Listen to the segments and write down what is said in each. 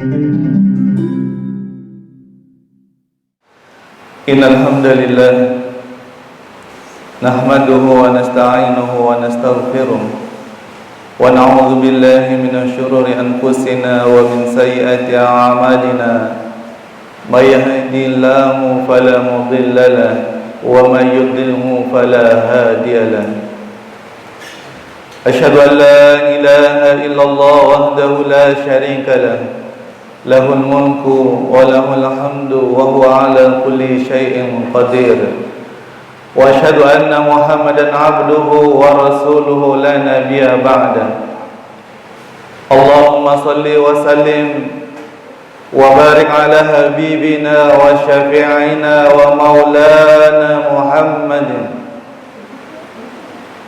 Innal hamdalillah nahmaduhu wa nasta'inuhu wa nastaghfiruh wa na'udzu billahi minasy syururi anfusina wa min sayyiati a'malina may yahdihillahu fala mudilla lahu wa may yudlilhu fala hadiya lahu. Asyhadu an la ilaha illallah wahdahu la syarika lahu lahul mulku wa lahul hamdu wa huwa ala kulli syai'in qadir. Wa asyhadu anna Muhammadan abduhu wa rasuluhu la nabiyya ba'da. Allahumma salli wa sallim wa barik ala habibina wa syafi'ina wa maulana Muhammadin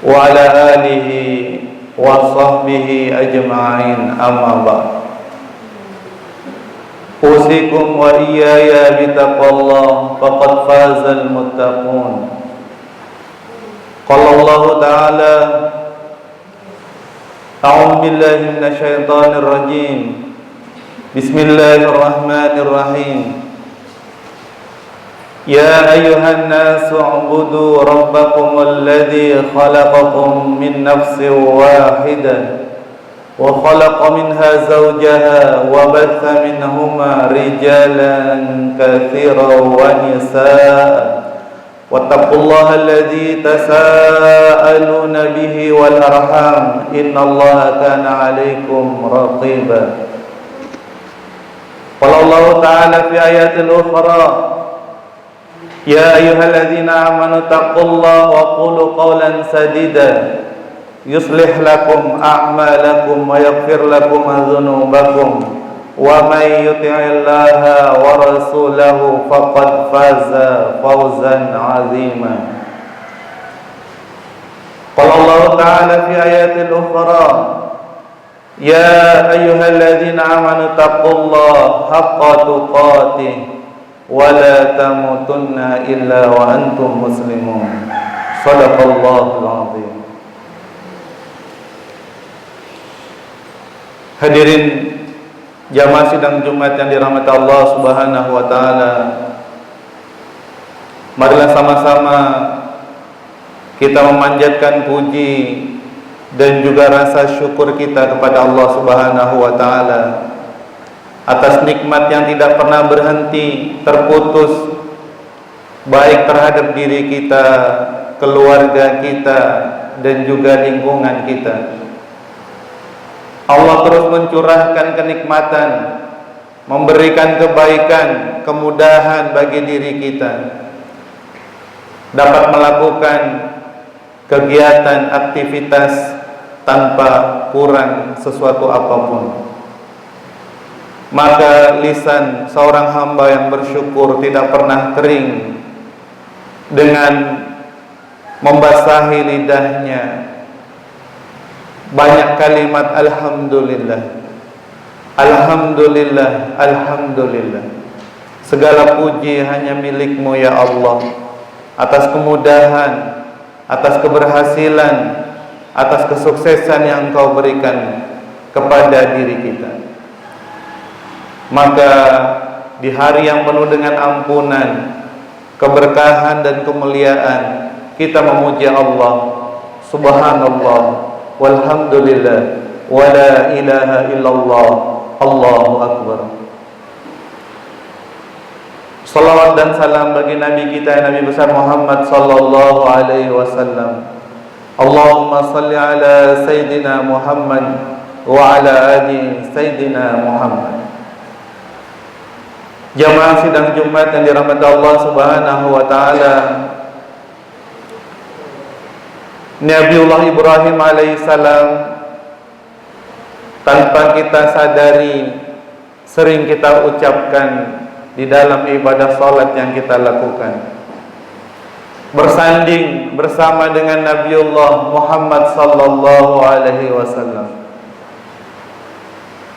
wa ala alihi wa sahbihi ajma'in, amma ba'd. Usikum wa iyaya bitaqwallah faqad fazal muttaqun. Qala Allah ta'ala a'udzu billahi minasy syaithanir rajim. Bismillahirrahmanirrahim. Ya ayyuhan nasu ubudu rabbakumul ladzi khalaqakum min nafsin wahidah wa khalaqa minha zawjaha wa batha minhuma rijalan katsiran wa nisaa wattaqullaha alladzi tasaaluna bihi wal arham innallaha kana 'alaikum raqiba. Qala Allah ta'ala fi ayatil ukhra ya ayyuhalladzina amanu taqullaha wa qulu qawlan sadida yuslih lakum a'malakum wa yaghfir lakum dzunubakum wa may yuti'illaha wa rasulahu faqad faza fawzan 'azima. Qala Allah ta'ala fi ayatil ukhra ya ayyuhalladzina amanu taqullaha haqqa tuqatih wa la tamutunna illa wa antum muslimun. Shadaqallahul 'azim. Hadirin jamaah sidang Jumat yang dirahmati Allah Subhanahu wa taala. Marilah sama-sama kita memanjatkan puji dan juga rasa syukur kita kepada Allah Subhanahu wa taala atas nikmat yang tidak pernah berhenti, terputus, baik terhadap diri kita, keluarga kita, dan juga lingkungan kita. Allah terus mencurahkan kenikmatan, memberikan kebaikan, kemudahan bagi diri kita dapat melakukan kegiatan, aktivitas tanpa kurang sesuatu apapun. Maka lisan seorang hamba yang bersyukur tidak pernah kering dengan membasahi lidahnya banyak kalimat alhamdulillah, alhamdulillah, alhamdulillah. Segala puji hanya milik-Mu ya Allah, atas kemudahan, atas keberhasilan, atas kesuksesan yang Engkau berikan kepada diri kita. Maka di hari yang penuh dengan ampunan, keberkahan dan kemuliaan, kita memuji Allah, subhanallah, walhamdulillah, wa la ilaha illallah, Allahu akbar. Salawat dan salam bagi Nabi kita, Nabi besar Muhammad sallallahu alaihi wasallam. Allahumma salli ala Sayyidina Muhammad wa ala ali Sayyidina Muhammad. Jamaah sidang Jumat yang dirahmati Allah Subhanahu wa taala. Nabiullah Ibrahim alaihissalam tanpa kita sadari sering kita ucapkan di dalam ibadah salat yang kita lakukan, bersanding bersama dengan Nabiullah Muhammad sallallahu alaihi wasallam.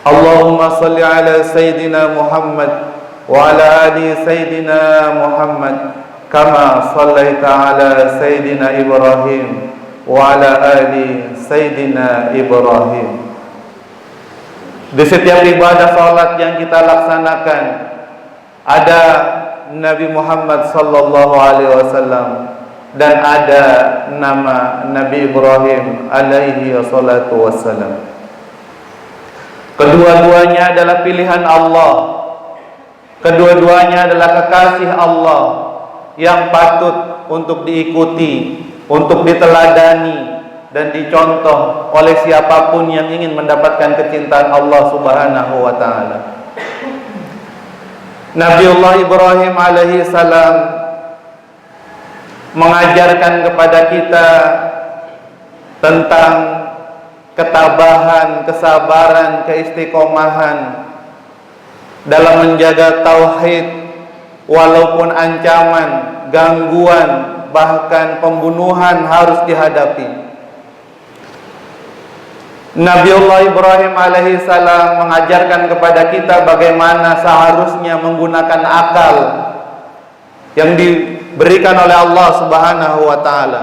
Allahumma salli ala Sayyidina Muhammad wa ala ali Sayyidina Muhammad kama sallaita ala Sayyidina Ibrahim wa ala ali Sayyidina Ibrahim. Di setiap ibadah salat yang kita laksanakan ada Nabi Muhammad sallallahu alaihi wasallam dan ada nama Nabi Ibrahim alaihi wassalatu wassalam. Kedua-duanya adalah pilihan Allah. Kedua-duanya adalah kekasih Allah yang patut untuk diikuti, untuk diteladani dan dicontoh oleh siapapun yang ingin mendapatkan kecintaan Allah Subhanahu wa taala. Nabiullah Ibrahim alaihi salam mengajarkan kepada kita tentang ketabahan, kesabaran, keistiqomahan dalam menjaga tauhid walaupun ancaman, gangguan, bahkan pembunuhan harus dihadapi. Nabiullah Ibrahim alaihi salam mengajarkan kepada kita bagaimana seharusnya menggunakan akal yang diberikan oleh Allah Subhanahu wa taala.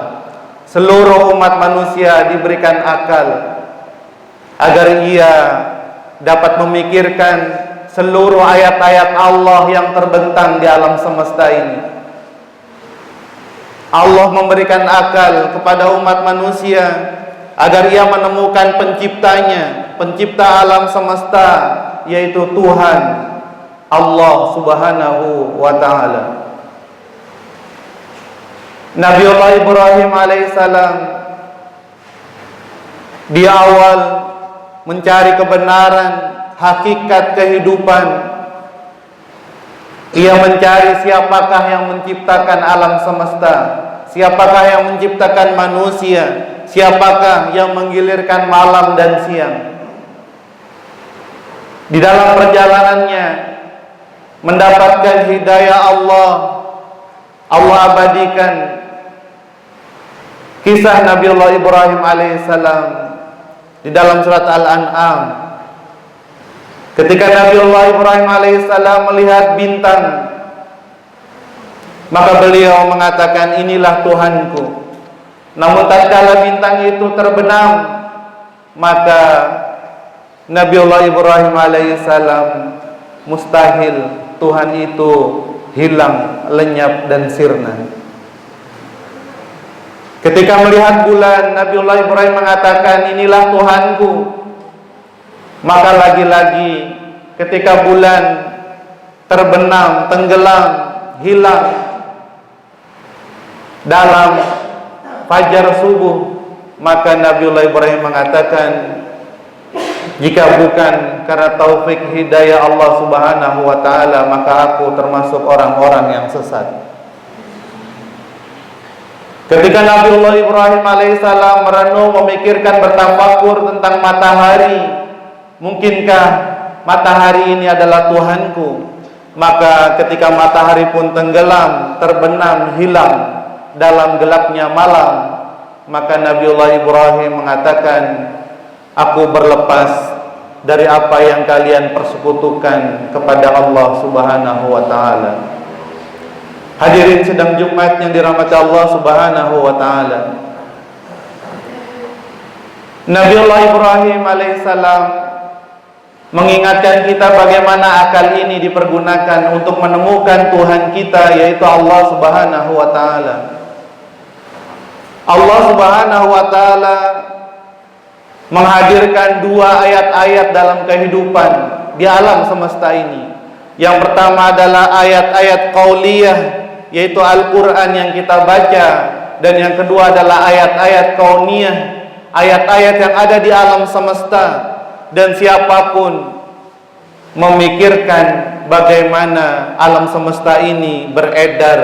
Seluruh umat manusia diberikan akal agar ia dapat memikirkan seluruh ayat-ayat Allah yang terbentang di alam semesta ini. Allah memberikan akal kepada umat manusia agar ia menemukan penciptanya, pencipta alam semesta, yaitu Tuhan Allah Subhanahu wa taala. Nabiullah Ibrahim alaihissalam di awal mencari kebenaran, hakikat kehidupan. Ia mencari siapakah yang menciptakan alam semesta, siapakah yang menciptakan manusia, siapakah yang menggilirkan malam dan siang. Di dalam perjalanannya mendapatkan hidayah Allah, Allah abadikan kisah Nabiullah Ibrahim alaihissalam di dalam surat Al-An'am. Ketika Nabiullah Ibrahim alaihissalam melihat bintang, maka beliau mengatakan, inilah Tuhanku. Namun tatkala bintang itu terbenam, maka Nabiullah Ibrahim alaihissalam mustahil Tuhan itu hilang, lenyap dan sirna. Ketika melihat bulan, Nabiullah Ibrahim mengatakan, inilah Tuhanku. Maka lagi-lagi ketika bulan terbenam, tenggelam, hilang dalam fajar subuh, maka Nabiullah Ibrahim mengatakan, jika bukan karena taufik hidayah Allah Subhanahu wa taala, maka aku termasuk orang-orang yang sesat. Ketika Nabiullah Ibrahim alaihissalam merenung, memikirkan, bertafakur tentang matahari, mungkinkah matahari ini adalah Tuhanku? Maka ketika matahari pun tenggelam, terbenam, hilang dalam gelapnya malam, maka Nabiullah Ibrahim mengatakan, aku berlepas dari apa yang kalian persekutukan kepada Allah Subhanahu wa taala. Hadirin sidang Jumat yang dirahmati Allah Subhanahu wa taala. Nabiullah Ibrahim alaihissalam mengingatkan kita bagaimana akal ini dipergunakan untuk menemukan Tuhan kita, yaitu Allah Subhanahu wa taala. Allah Subhanahu wa taala menghadirkan dua ayat-ayat dalam kehidupan di alam semesta ini. Yang pertama adalah ayat-ayat qauliyah, yaitu Al-Quran yang kita baca, dan yang kedua adalah ayat-ayat kauniyah, ayat-ayat yang ada di alam semesta. Dan siapapun memikirkan bagaimana alam semesta ini beredar,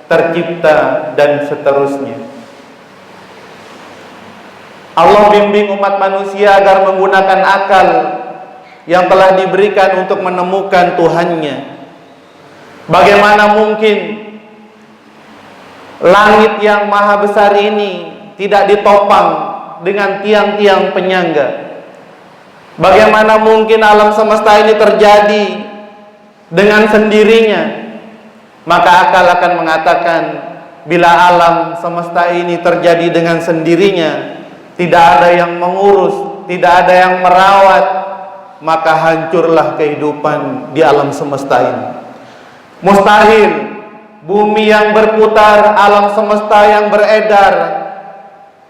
tercipta, dan seterusnya. Allah bimbing umat manusia agar menggunakan akal yang telah diberikan untuk menemukan Tuhannya. Bagaimana mungkin langit yang maha besar ini tidak ditopang dengan tiang-tiang penyangga? Bagaimana mungkin alam semesta ini terjadi dengan sendirinya? Maka akal akan mengatakan, bila alam semesta ini terjadi dengan sendirinya, tidak ada yang mengurus, tidak ada yang merawat, maka hancurlah kehidupan di alam semesta ini. Mustahil bumi yang berputar, alam semesta yang beredar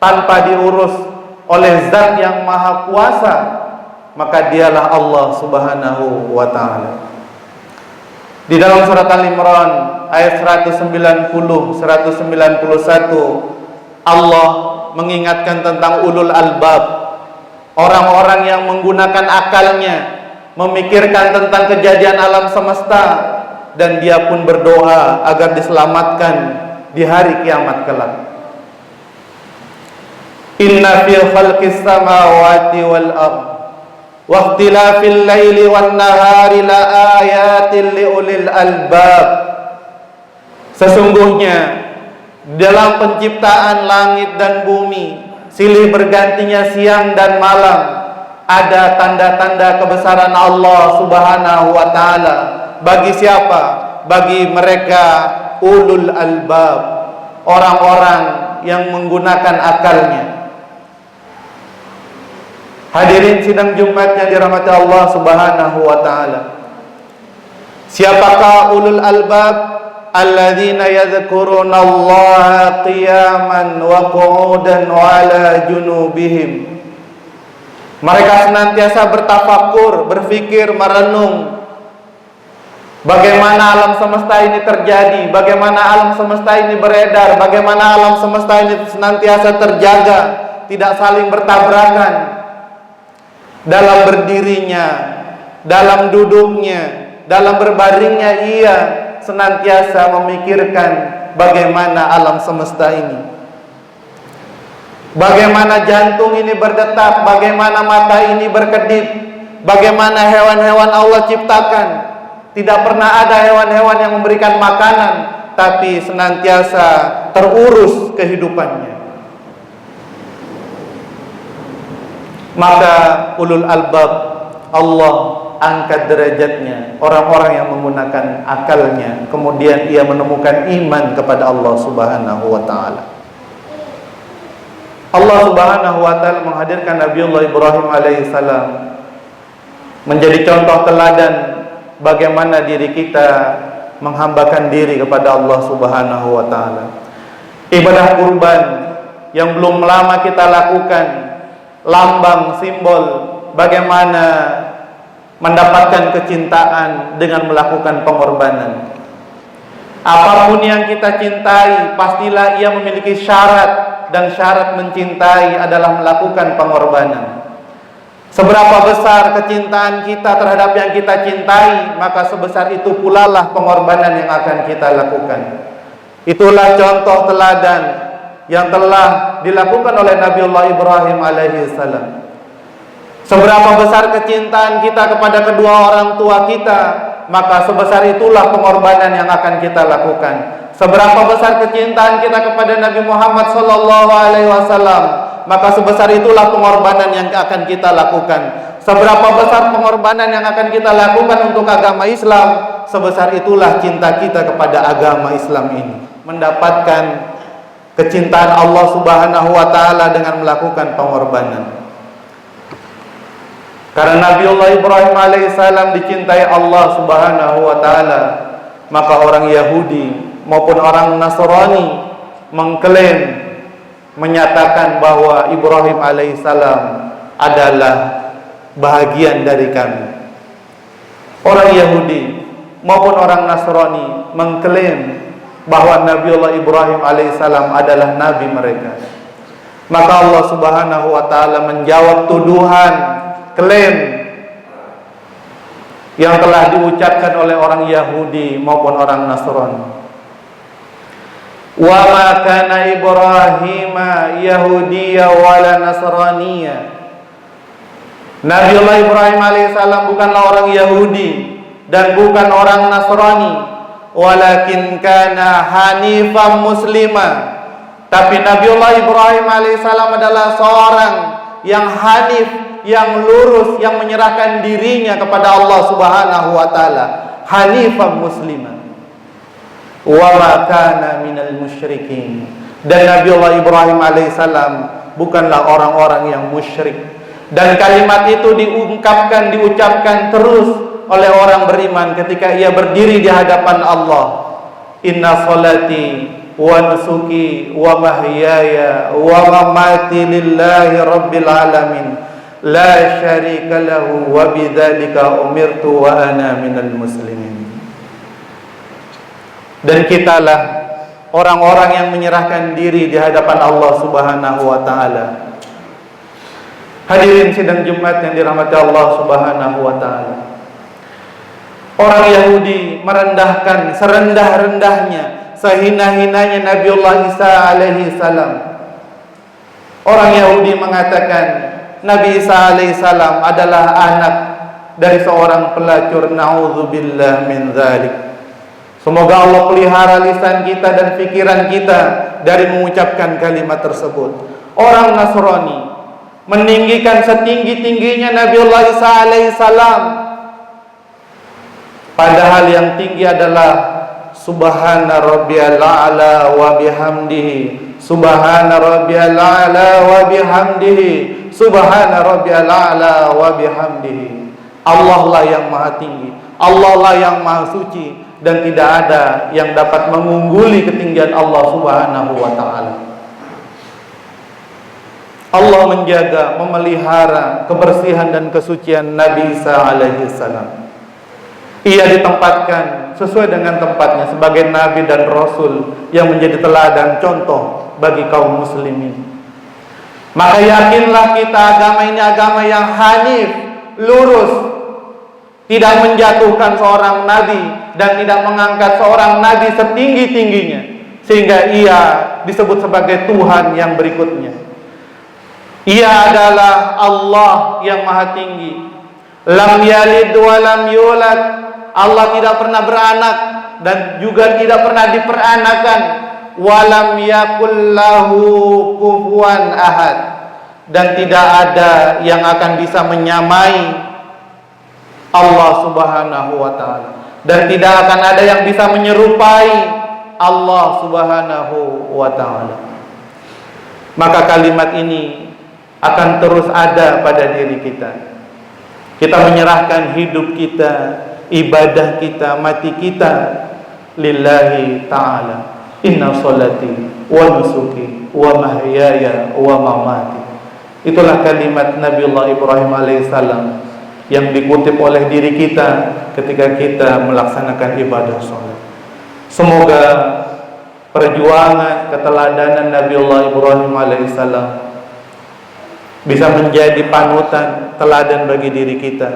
tanpa diurus oleh Zat yang Maha Kuasa, maka dialah Allah Subhanahu wa Ta'ala. Di dalam surat Al-Imran ayat 190, 191, Allah mengingatkan tentang ulul albab, orang-orang yang menggunakan akalnya, memikirkan tentang kejadian alam semesta, dan dia pun berdoa agar diselamatkan di hari kiamat kelak. Inna fi khalqis samawati wal ardh wa ikhtilafil laili wan nahari la ayatin liulil albab. Sesungguhnya dalam penciptaan langit dan bumi, silih bergantinya siang dan malam, ada tanda-tanda kebesaran Allah Subhanahu wa Ta'ala. Bagi siapa? Bagi mereka ulul albab, orang-orang yang menggunakan akalnya. Hadirin sidang Jumat yang dirahmati Allah Subhanahu wa Ta'ala. Siapakah ulul albab? Alladzina yadhkuruna Allaha qiyaman wa qu'udan wa ala junubihim. Mereka senantiasa bertafakur, berfikir, merenung bagaimana alam semesta ini terjadi, bagaimana alam semesta ini beredar, bagaimana alam semesta ini senantiasa terjaga, tidak saling bertabrakan dalam berdirinya, dalam duduknya, dalam berbaringnya. Ia senantiasa memikirkan bagaimana alam semesta ini, bagaimana jantung ini berdetak, bagaimana mata ini berkedip, bagaimana hewan-hewan Allah ciptakan. Tidak pernah ada hewan-hewan yang memberikan makanan, tapi senantiasa terurus kehidupannya. Maka ulul albab Allah angkat derajatnya, orang-orang yang menggunakan akalnya, kemudian ia menemukan iman kepada Allah Subhanahu wa Ta'ala. Allah Subhanahu wa Ta'ala menghadirkan Nabiullah Ibrahim alaihissalam menjadi contoh teladan bagaimana diri kita menghambakan diri kepada Allah Subhanahu wa Ta'ala. Ibadah kurban yang belum lama kita lakukan, lambang simbol bagaimana mendapatkan kecintaan dengan melakukan pengorbanan. Apapun yang kita cintai, pastilah ia memiliki syarat, dan syarat mencintai adalah melakukan pengorbanan. Seberapa besar kecintaan kita terhadap yang kita cintai, maka sebesar itu pula lah pengorbanan yang akan kita lakukan. Itulah contoh teladan yang telah dilakukan oleh Nabiullah Ibrahim alaihissalam. Seberapa besar kecintaan kita kepada kedua orang tua kita, maka sebesar itulah pengorbanan yang akan kita lakukan. Seberapa besar kecintaan kita kepada Nabi Muhammad SAW, maka sebesar itulah pengorbanan yang akan kita lakukan. Seberapa besar pengorbanan yang akan kita lakukan untuk agama Islam, sebesar itulah cinta kita kepada agama Islam ini. Mendapatkan kecintaan Allah Subhanahu wa Ta'ala dengan melakukan pengorbanan. Karena Nabiullah Ibrahim alaihissalam dicintai Allah Subhanahu wa Ta'ala, maka orang Yahudi maupun orang Nasrani mengklaim, menyatakan bahwa Ibrahim alaihissalam adalah bahagian dari kami. Orang Yahudi maupun orang Nasrani mengklaim bahwa Nabiullah Ibrahim alaihissalam adalah nabi mereka. Maka Allah Subhanahu wa Ta'ala menjawab tuduhan, klaim yang telah diucapkan oleh orang Yahudi maupun orang Nasrani. Wa ma kana Ibrahima Yahudiyya wala Nasraniyya. Nabiullah Ibrahim alaihissalam bukanlah orang Yahudi dan bukan orang Nasrani, walakin kana hanifan muslima. Tapi Nabiullah Ibrahim alaihissalam adalah seorang yang hanif, yang lurus, yang menyerahkan dirinya kepada Allah Subhanahu wa Ta'ala, hanifan musliman. Wa ma kana minal musyrikin. Dan Nabiullah Ibrahim alaihissalam bukanlah orang-orang yang musyrik, Dan kalimat itu diucapkan terus oleh orang beriman ketika ia berdiri di hadapan Allah. Inna salati wa nusuki wa mahyaya wa mamati lillahi rabbil alamin la syarika lahu wa bidzalika umirtu wa ana minal muslimin. Dan kitalah orang-orang yang menyerahkan diri di hadapan Allah Subhanahu wa taala. Hadirin sidang Jumat yang dirahmati Allah Subhanahu wa taala. Orang Yahudi merendahkan serendah-rendahnya, sehina-hinanya Nabiullah Isa alaihi salam. Orang Yahudi mengatakan Nabi Isa alaihi salam adalah anak dari seorang pelacur. Na'udzubillah min dzalik. Semoga Allah pelihara lisan kita dan pikiran kita dari mengucapkan kalimat tersebut. Orang Nasrani meninggikan setinggi-tingginya Nabiullah Isa alaihi salam, padahal yang tinggi adalah subhana rabbiyal a'la wa bihamdihi, subhana rabbiyal a'la wa bihamdihi, subhana rabbiyal a'la wa bihamdihi. Allah lah yang maha tinggi, Allah lah yang maha suci, dan tidak ada yang dapat mengungguli ketinggian Allah Subhanahu wa taala. Allah menjaga, memelihara kebersihan dan kesucian Nabi Isa alaihi salam. Ia ditempatkan sesuai dengan tempatnya sebagai nabi dan rasul yang menjadi teladan contoh bagi kaum muslimin. Maka yakinlah kita agama ini agama yang hanif, lurus, tidak menjatuhkan seorang nabi dan tidak mengangkat seorang nabi setinggi-tingginya sehingga ia disebut sebagai Tuhan yang berikutnya. Ia adalah Allah yang maha tinggi. Lam yalid wa lam yulad. Allah tidak pernah beranak dan juga tidak pernah diperanakan. Wa lam yakul lahu kufuwan ahad. Dan tidak ada yang akan bisa menyamai Allah Subhanahu wa taala. Dan tidak akan ada yang bisa menyerupai Allah Subhanahu wa taala. Maka kalimat ini akan terus ada pada diri kita. Kita menyerahkan hidup kita, ibadah kita, mati kita lillahi ta'ala. Inna salati wa nusuki wa mahyaya wa mamati. Itulah kalimat Nabiullah Ibrahim alaihissalam yang dikutip oleh diri kita ketika kita melaksanakan ibadah salat. Semoga perjuangan keteladanan Nabiullah Ibrahim alaihissalam bisa menjadi panutan, teladan bagi diri kita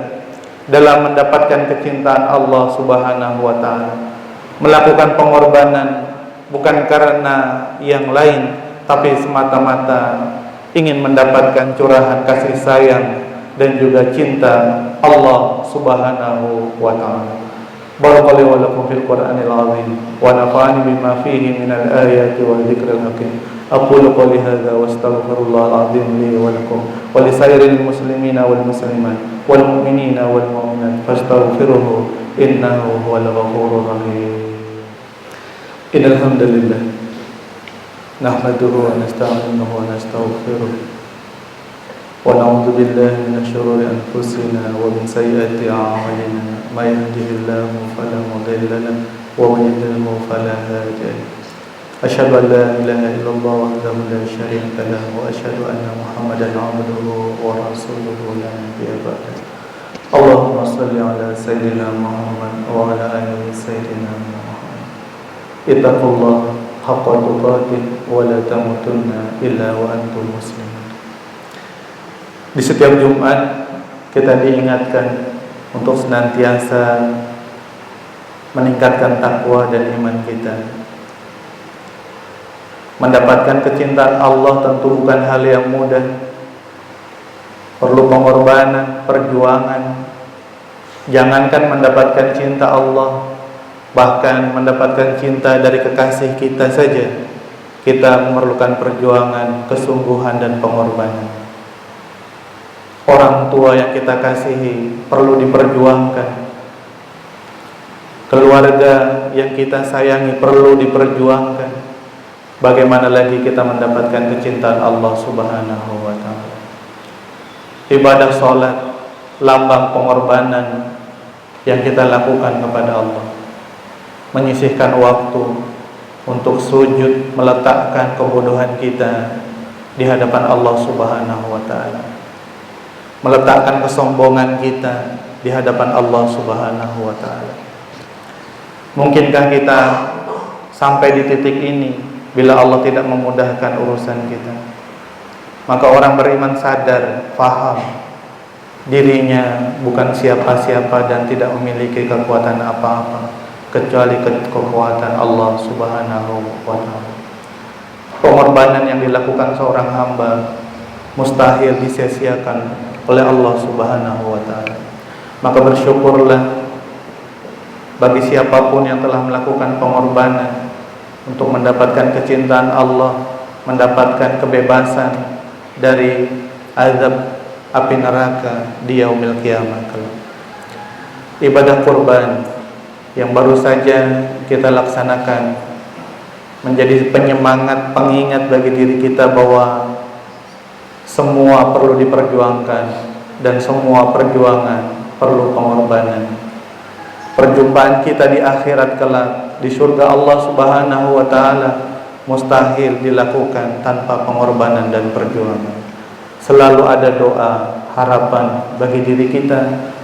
dalam mendapatkan kecintaan Allah Subhanahu wa taala. Melakukan pengorbanan bukan karena yang lain, tapi semata-mata ingin mendapatkan curahan kasih sayang dan juga cinta Allah Subhanahu wa taala. Barakallahu wa lakum fil Qur'anil azim wa nafa'ani bima fihi minal ayati wa dzikril hakim. Aqulu qouli hadza wa astaghfirullahal azim li wa lakum wa li sairil muslimina wal muslimat wal mu'minina wal mu'minat fastaghfiruhu innahu huwal ghafurur rahim. Innal hamdalillah nahmaduhu wa nasta'inuhu wa nastaghfiruh wa na'udzu billahi minasy syururi anfusina wa min sayyiati a'malina may yahdihillahu fala mudilla lahu wa may yudlil fala hadiya lahu. Asyhadu an la ilaha illallah wahdahu la syarika lahu wa asyhadu anna Muhammadan 'abduhu wa rasuluhu la nabiyya ba'dahu. Allahumma shalli ala sayyidina Muhammad wa ala ali sayyidina Muhammad. Ittaqullaha haqqa tuqatih wa la tamutunna illa wa antum muslimun. Di setiap Jumat kita diingatkan untuk senantiasa meningkatkan takwa dan iman kita. Mendapatkan kecintaan Allah tentu bukan hal yang mudah. Perlu pengorbanan, perjuangan. Jangankan mendapatkan cinta Allah, bahkan mendapatkan cinta dari kekasih kita saja, kita memerlukan perjuangan, kesungguhan dan pengorbanan. Orang tua yang kita kasihi perlu diperjuangkan. Keluarga yang kita sayangi perlu diperjuangkan. Bagaimana lagi kita mendapatkan kecintaan Allah Subhanahu wa taala. Ibadah sholat lambang pengorbanan yang kita lakukan kepada Allah. Menyisihkan waktu untuk sujud, meletakkan kebodohan kita di hadapan Allah Subhanahu wa ta'ala, meletakkan kesombongan kita di hadapan Allah Subhanahu wa ta'ala. Mungkinkah kita sampai di titik ini bila Allah tidak memudahkan urusan kita? Maka orang beriman sadar, faham dirinya bukan siapa-siapa dan tidak memiliki kekuatan apa-apa kecuali kekuatan Allah Subhanahu wa ta'ala. Pengorbanan yang dilakukan seorang hamba mustahil disia-siakan oleh Allah Subhanahu wa ta'ala. Maka bersyukurlah bagi siapapun yang telah melakukan pengorbanan untuk mendapatkan kecintaan Allah, mendapatkan kebebasan dari azab api neraka di yaumil qiyamah kelak. Ibadah kurban yang baru saja kita laksanakan menjadi penyemangat, pengingat bagi diri kita bahwa semua perlu diperjuangkan dan semua perjuangan perlu pengorbanan. Perjumpaan kita di akhirat kelak di surga Allah Subhanahu wa ta'ala mustahil dilakukan tanpa pengorbanan dan perjuangan. Selalu ada doa, harapan bagi diri kita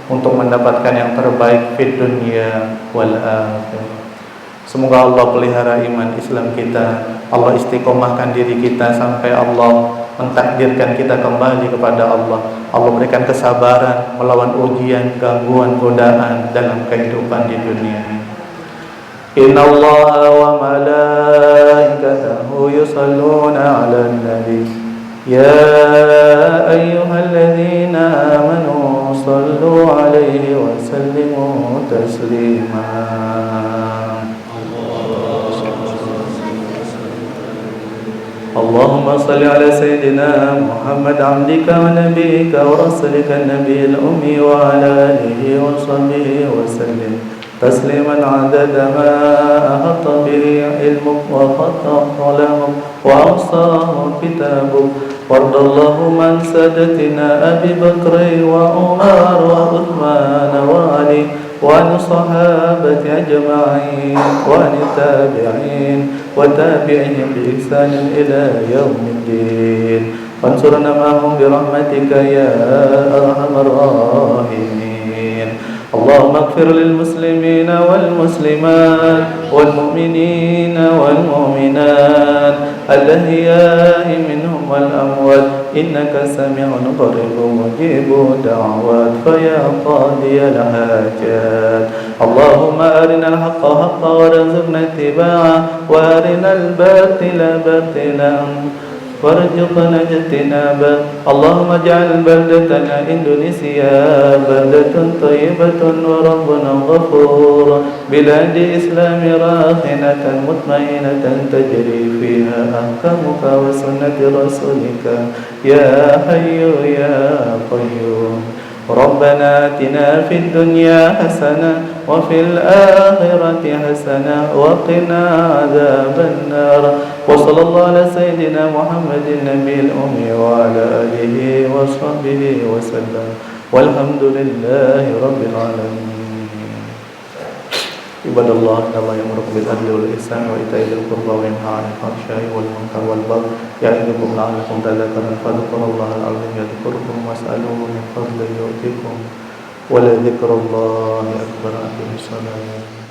untuk mendapatkan yang terbaik di dunia wal akhirah. Semoga Allah pelihara iman Islam kita, Allah istiqomahkan diri kita sampai Allah mentakdirkan kita kembali kepada Allah. Allah berikan kesabaran melawan ujian, gangguan, godaan dalam kehidupan di dunia ini. Inna Allah wa malaikatahu yusalluna ala nabi Ya ayyuhalladzina amanu sallu alaihi wa sallimu taslima. Allahumma salli ala sayyidina Muhammad abdika wa nabiyyika wa rasulika an-nabiyil ummi wa ala alihi wa sahbihi wa sallim tasliman adada ma ahata bihi ilmuk wa khata qalamuk wa awsahu kitabuk. وارض اللهم عن سادتنا أبي بكر وعمر وعثمان وعلي وعن الصحابة أجمعين وعن التابعين وتابعهم بإحسان إلى يوم الدين وانصرنا معهم برحمتك يا أرحم الراحمين. اللهم اغفر للمسلمين والمسلمات والمؤمنين والمؤمنات الأحياء منهم والأموات إنك سميع قريب مجيب دعوات فيا قاضي الحاجات. اللهم أرنا الحق حقا وارزقنا اتباعه وأرنا الباطل باطلا وارزقنا اجتنابه. اللهم اجعل بلدتنا إندونيسيا بلدة طيبة وربنا غفور بلاد إسلام راخنة مطمئنة تجري فيها أحكامك وسنة رسولك يا حي يا قيوم. ربنا آتنا في الدنيا حسنة وفي الآخرة حسنة وقنا عذاب النار. وصلى الله على سيدنا محمد النبي الأمي وعلى آله وصحبه وسلم والحمد لله رب العالمين. عباد الله إن الله يأمركم بالعدل والإحسان وإيتاء ذي القربى وينهى عن الفحشاء والمنكر والبغي يعظكم لعلكم تذكرون فاذكروا الله العظيم يذكركم واسألوه من فضله يؤتكم ولذكر الله أكبر. أقيموا الصلاة.